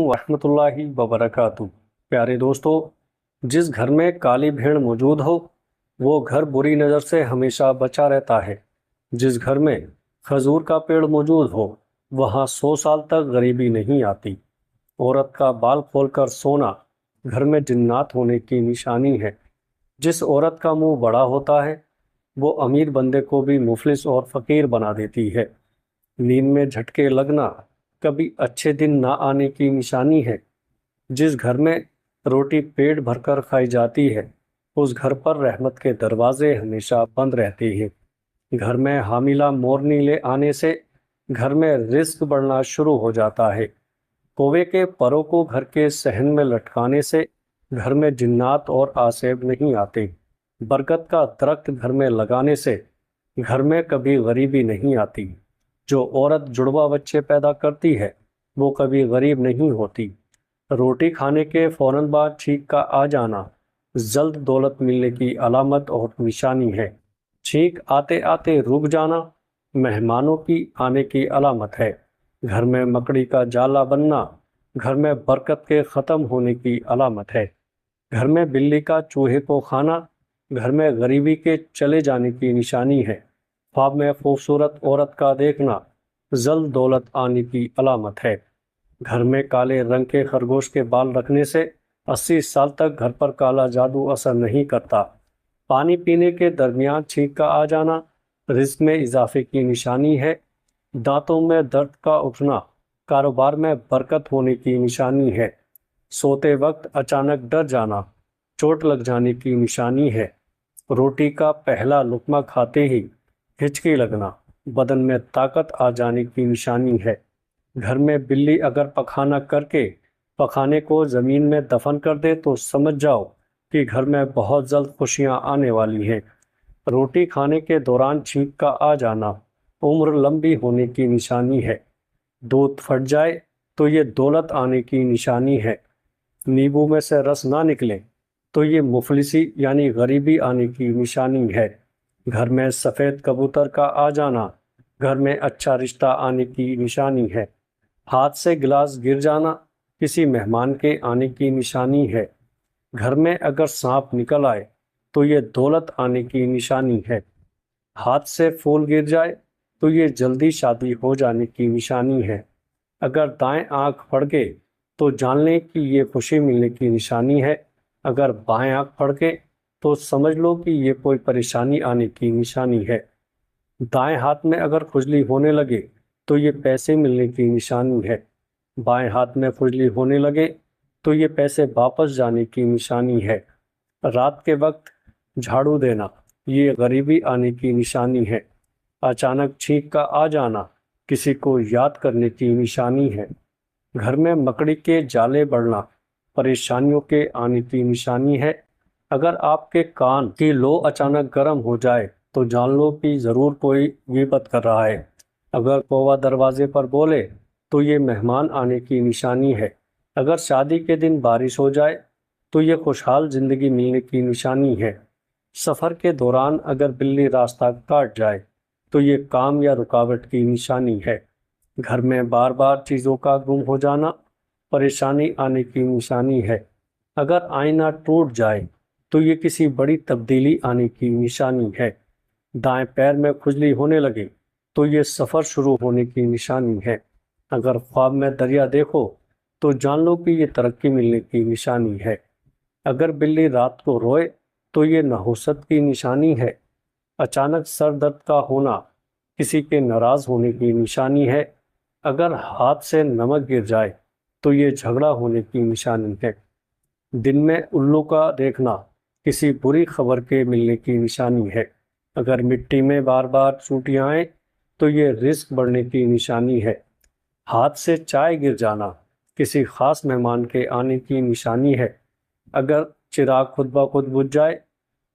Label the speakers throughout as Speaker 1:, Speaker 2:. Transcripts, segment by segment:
Speaker 1: ورحمۃ اللہ وبرکاتہ۔ پیارے دوستو، جس گھر میں کالی بھیڑ موجود ہو وہ گھر بری نظر سے ہمیشہ بچا رہتا ہے۔ جس گھر میں کھجور کا پیڑ موجود ہو وہاں 100 سال تک غریبی نہیں آتی۔ عورت کا بال کھول کر سونا گھر میں جنات ہونے کی نشانی ہے۔ جس عورت کا منہ بڑا ہوتا ہے وہ امیر بندے کو بھی مفلس اور فقیر بنا دیتی ہے۔ نیند میں جھٹکے لگنا کبھی اچھے دن نہ آنے کی نشانی ہے۔ جس گھر میں روٹی پیٹ بھر کر کھائی جاتی ہے اس گھر پر رحمت کے دروازے ہمیشہ بند رہتے ہیں۔ گھر میں حاملہ مور نیلے آنے سے گھر میں رزق بڑھنا شروع ہو جاتا ہے۔ کوے کے پروں کو گھر کے صحن میں لٹکانے سے گھر میں جنات اور آسیب نہیں آتے۔ برکت کا درخت گھر میں لگانے سے گھر میں کبھی غریبی نہیں آتی۔ جو عورت جڑواں بچے پیدا کرتی ہے وہ کبھی غریب نہیں ہوتی۔ روٹی کھانے کے فوراً بعد چھینک کا آ جانا جلد دولت ملنے کی علامت اور نشانی ہے۔ چھینک آتے آتے رک جانا مہمانوں کی آنے کی علامت ہے۔ گھر میں مکڑی کا جالا بننا گھر میں برکت کے ختم ہونے کی علامت ہے۔ گھر میں بلی کا چوہے کو کھانا گھر میں غریبی کے چلے جانے کی نشانی ہے۔ خواب میں خوبصورت عورت کا دیکھنا جلد دولت آنے کی علامت ہے۔ گھر میں کالے رنگ کے خرگوش کے بال رکھنے سے 80 سال تک گھر پر کالا جادو اثر نہیں کرتا۔ پانی پینے کے درمیان چھینک کا آ جانا رزق میں اضافے کی نشانی ہے۔ دانتوں میں درد کا اٹھنا کاروبار میں برکت ہونے کی نشانی ہے۔ سوتے وقت اچانک ڈر جانا چوٹ لگ جانے کی نشانی ہے۔ روٹی کا پہلا لقمہ کھاتے ہی ہچکی لگنا بدن میں طاقت آ جانے کی نشانی ہے۔ گھر میں بلی اگر پخانہ کر کے پخانے کو زمین میں دفن کر دے تو سمجھ جاؤ کہ گھر میں بہت جلد خوشیاں آنے والی ہیں۔ روٹی کھانے کے دوران چھینک کا آ جانا عمر لمبی ہونے کی نشانی ہے۔ دودھ پھٹ جائے تو یہ دولت آنے کی نشانی ہے۔ نیبو میں سے رس نہ نکلے تو یہ مفلسی یعنی غریبی آنے کی نشانی ہے۔ گھر میں سفید کبوتر کا آ جانا گھر میں اچھا رشتہ آنے کی نشانی ہے۔ ہاتھ سے گلاس گر جانا کسی مہمان کے آنے کی نشانی ہے۔ گھر میں اگر سانپ نکل آئے تو یہ دولت آنے کی نشانی ہے۔ ہاتھ سے پھول گر جائے تو یہ جلدی شادی ہو جانے کی نشانی ہے۔ اگر دائیں آنکھ پھڑکے تو جان لیں کہ یہ خوشی ملنے کی نشانی ہے۔ اگر بائیں آنکھ پھڑکے تو سمجھ لو کہ یہ کوئی پریشانی آنے کی نشانی ہے۔ دائیں ہاتھ میں اگر کھجلی ہونے لگے تو یہ پیسے ملنے کی نشانی ہے۔ بائیں ہاتھ میں کھجلی ہونے لگے تو یہ پیسے واپس جانے کی نشانی ہے۔ رات کے وقت جھاڑو دینا یہ غریبی آنے کی نشانی ہے۔ اچانک چھینک کا آ جانا کسی کو یاد کرنے کی نشانی ہے۔ گھر میں مکڑی کے جالے بڑھنا پریشانیوں کے آنے کی نشانی ہے۔ اگر آپ کے کان کی لو اچانک گرم ہو جائے تو جان لو کہ ضرور کوئی غیبت کر رہا ہے۔ اگر کووا دروازے پر بولے تو یہ مہمان آنے کی نشانی ہے۔ اگر شادی کے دن بارش ہو جائے تو یہ خوشحال زندگی ملنے کی نشانی ہے۔ سفر کے دوران اگر بلی راستہ کاٹ جائے تو یہ کام یا رکاوٹ کی نشانی ہے۔ گھر میں بار بار چیزوں کا گم ہو جانا پریشانی آنے کی نشانی ہے۔ اگر آئینہ ٹوٹ جائے تو یہ کسی بڑی تبدیلی آنے کی نشانی ہے۔ دائیں پیر میں کھجلی ہونے لگے تو یہ سفر شروع ہونے کی نشانی ہے۔ اگر خواب میں دریا دیکھو تو جان لو کہ یہ ترقی ملنے کی نشانی ہے۔ اگر بلی رات کو روئے تو یہ نحوست کی نشانی ہے۔ اچانک سر درد کا ہونا کسی کے ناراض ہونے کی نشانی ہے۔ اگر ہاتھ سے نمک گر جائے تو یہ جھگڑا ہونے کی نشانی ہے۔ دن میں الو کا دیکھنا کسی بری خبر کے ملنے کی نشانی ہے۔ اگر مٹی میں بار بار چوٹیاں آئیں تو یہ رزق بڑھنے کی نشانی ہے۔ ہاتھ سے چائے گر جانا کسی خاص مہمان کے آنے کی نشانی ہے۔ اگر چراغ خود بخود بجھ جائے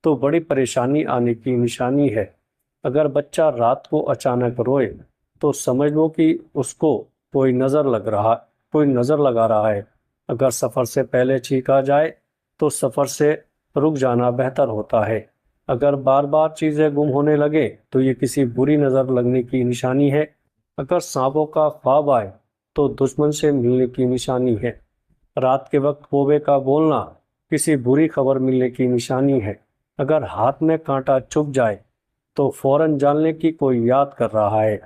Speaker 1: تو بڑی پریشانی آنے کی نشانی ہے۔ اگر بچہ رات کو اچانک روئے تو سمجھ لو کہ اس کو کوئی نظر لگا رہا ہے۔ اگر سفر سے پہلے چھینک آ جائے تو سفر سے رک جانا بہتر ہوتا ہے۔ اگر بار بار چیزیں گم ہونے لگے تو یہ کسی بری نظر لگنے کی نشانی ہے۔ اگر سانپوں کا خواب آئے تو دشمن سے ملنے کی نشانی ہے۔ رات کے وقت کوبے کا بولنا کسی بری خبر ملنے کی نشانی ہے۔ اگر ہاتھ میں کانٹا چبھ جائے تو فوراً جان لیں کہ کوئی یاد کر رہا ہے۔